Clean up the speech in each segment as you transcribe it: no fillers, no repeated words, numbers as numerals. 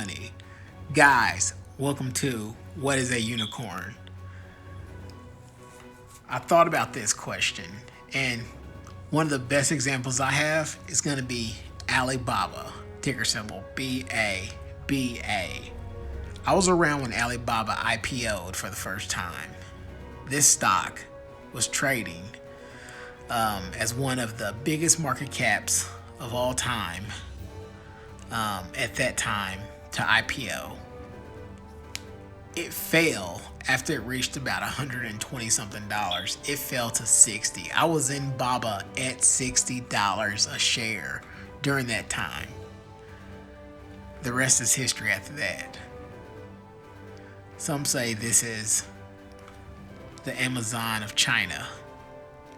money. Guys, welcome to What is a Unicorn? I thought about this question, and one of the best examples I have is going to be Alibaba, ticker symbol BABA. I was around when Alibaba IPO'd for the first time. This stock was trading as one of the biggest market caps of all time at that time to IPO. It fell after it reached about $120 something. It fell to 60. I was in Baba at $60 a share during that time. The rest is history after that. Some say this is the Amazon of China,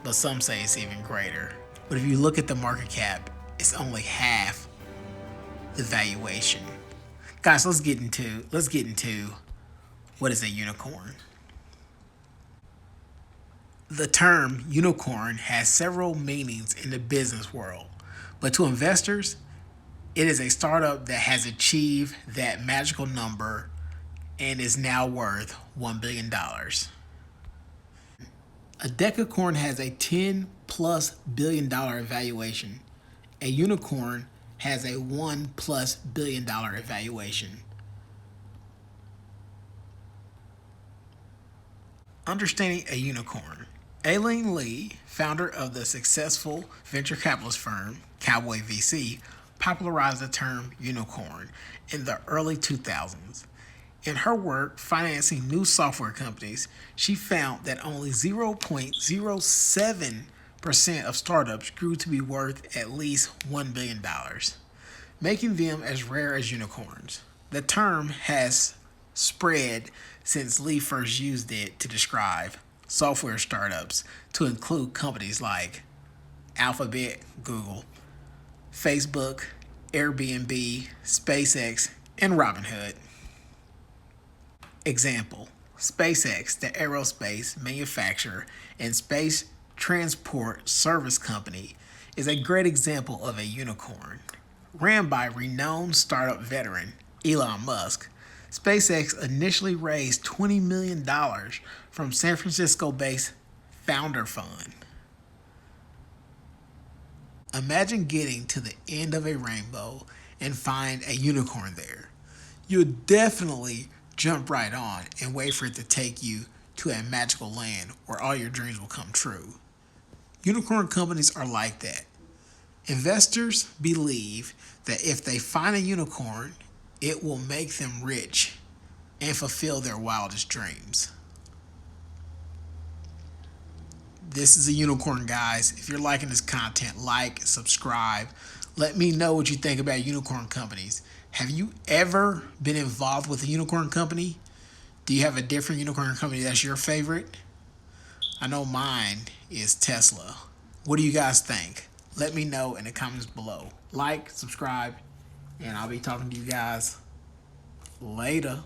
but some say it's even greater. But if you look at the market cap, it's only half the valuation. Guys, let's get into what is a unicorn. The term unicorn has several meanings in the business world, but to investors, it is a startup that has achieved that magical number and is now worth $1 billion. A decacorn has a $10+ billion valuation. A unicorn has a $1+ billion valuation. Understanding a unicorn. Aileen Lee, founder of the successful venture capitalist firm Cowboy VC, popularized the term unicorn in the early 2000s. In her work financing new software companies, she found that only 0.07% of startups grew to be worth at least $1 billion, making them as rare as unicorns. The term has spread since Lee first used it to describe software startups to include companies like Alphabet, Google, Facebook, Airbnb, SpaceX, and Robinhood. Example: SpaceX, the aerospace manufacturer and space transport service company, is a great example of a unicorn. Ran by renowned startup veteran Elon Musk, SpaceX initially raised $20 million from San Francisco-based Founder Fund. Imagine getting to the end of a rainbow and find a unicorn there. You'll definitely jump right on and wait for it to take you to a magical land where all your dreams will come true. Unicorn companies are like that. Investors believe that if they find a unicorn, it will make them rich and fulfill their wildest dreams. This is a unicorn, guys. If you're liking this content, like, subscribe. Let me know what you think about unicorn companies. Have you ever been involved with a unicorn company? Do you have a different unicorn company that's your favorite? I know mine is Tesla. What do you guys think? Let me know in the comments below. Like, subscribe, and I'll be talking to you guys later.